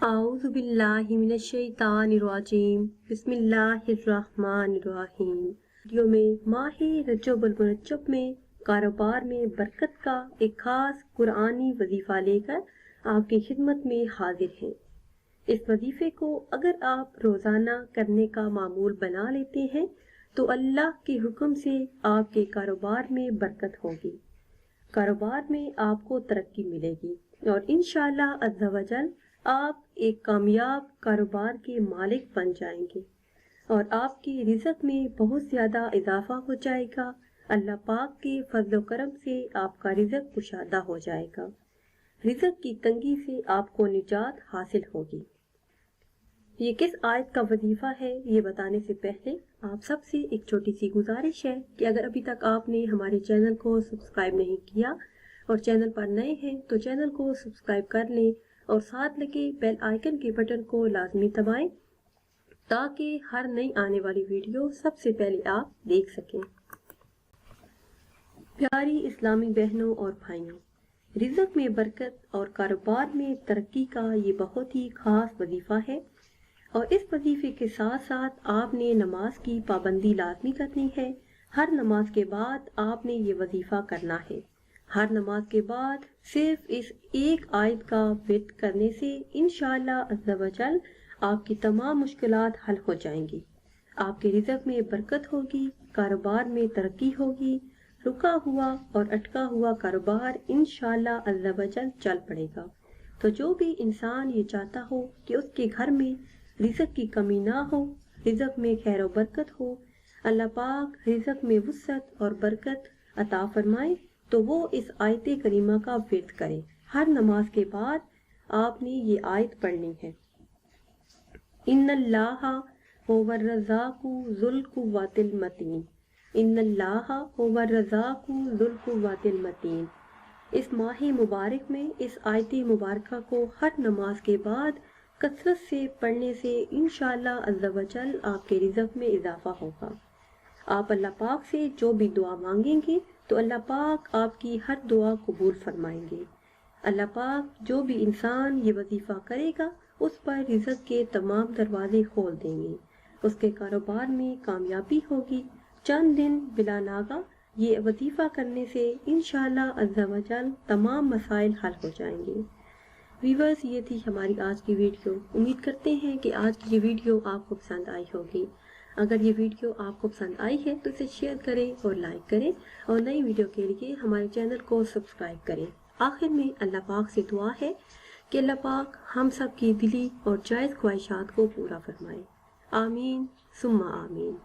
اعوذ باللہ من الشیطان الرجیم بسم اللہ الرحمن الرحیم۔ ویڈیو میں ماہ رجب المرجب میں کاروبار میں برکت کا ایک خاص قرآنی وظیفہ لے کر آپ کی خدمت میں حاضر ہیں۔ اس وظیفے کو اگر آپ روزانہ کرنے کا معمول بنا لیتے ہیں تو اللہ کے حکم سے آپ کے کاروبار میں برکت ہوگی، کاروبار میں آپ کو ترقی ملے گی اور انشاءاللہ عز و جل آپ ایک کامیاب کاروبار کے مالک بن جائیں گے اور آپ کے رزق میں بہت زیادہ اضافہ ہو جائے گا۔ اللہ پاک کے فضل و کرم سے آپ کا رزق کشادہ ہو جائے گا، رزق کی تنگی سے آپ کو نجات حاصل ہوگی۔ یہ کس آیت کا وظیفہ ہے یہ بتانے سے پہلے آپ سب سے ایک چھوٹی سی گزارش ہے کہ اگر ابھی تک آپ نے ہمارے چینل کو سبسکرائب نہیں کیا اور چینل پر نئے ہیں تو چینل کو سبسکرائب کر لیں اور ساتھ لگے بیل آئیکن کے بٹن کو لازمی دبائیں تاکہ ہر نئی آنے والی ویڈیو سب سے پہلے آپ دیکھ سکیں۔ پیاری اسلامی بہنوں اور بھائیوں، رزق میں برکت اور کاروبار میں ترقی کا یہ بہت ہی خاص وظیفہ ہے اور اس وظیفے کے ساتھ ساتھ آپ نے نماز کی پابندی لازمی کرنی ہے۔ ہر نماز کے بعد آپ نے یہ وظیفہ کرنا ہے۔ ہر نماز کے بعد صرف اس ایک آیت کا ورد کرنے سے انشاءاللہ عز و جل آپ کی تمام مشکلات حل ہو جائیں گی، آپ کے رزق میں برکت ہوگی، کاروبار میں ترقی ہوگی، رکا ہوا اور اٹکا ہوا کاروبار انشاءاللہ عز و جل چل پڑے گا۔ تو جو بھی انسان یہ چاہتا ہو کہ اس کے گھر میں رزق کی کمی نہ ہو، رزق میں خیر و برکت ہو، اللہ پاک رزق میں وسعت اور برکت عطا فرمائے، تو وہ اس آیت کریمہ کا ورد کرے۔ ہر نماز کے بعد آپ نے یہ آیت پڑھنی ہے۔ ان اللہ هو الرزاق ذو القوۃ المتین، ان اللہ هو الرزاق ذو القوۃ المتین۔ اس ماہ مبارک میں اس آیت مبارکہ کو ہر نماز کے بعد کثرت سے پڑھنے سے انشاءاللہ عز و جل آپ کے رزق میں اضافہ ہوگا۔ آپ اللہ پاک سے جو بھی دعا مانگیں گے تو اللہ پاک آپ کی ہر دعا قبول فرمائیں گے۔ اللہ پاک جو بھی انسان یہ وظیفہ کرے گا اس پر رزق کے تمام دروازے کھول دیں گے، اس کے کاروبار میں کامیابی ہوگی۔ چند دن بلا ناغہ یہ وظیفہ کرنے سے انشاءاللہ عز و جل تمام مسائل حل ہو جائیں گے۔ ویورز، یہ تھی ہماری آج کی ویڈیو۔ امید کرتے ہیں کہ آج کی یہ ویڈیو آپ کو پسند آئی ہوگی۔ اگر یہ ویڈیو آپ کو پسند آئی ہے تو اسے شیئر کریں اور لائک کریں اور نئی ویڈیو کے لیے ہمارے چینل کو سبسکرائب کریں۔ آخر میں اللہ پاک سے دعا ہے کہ اللہ پاک ہم سب کی دلی اور جائز خواہشات کو پورا فرمائے۔ آمین ثم آمین۔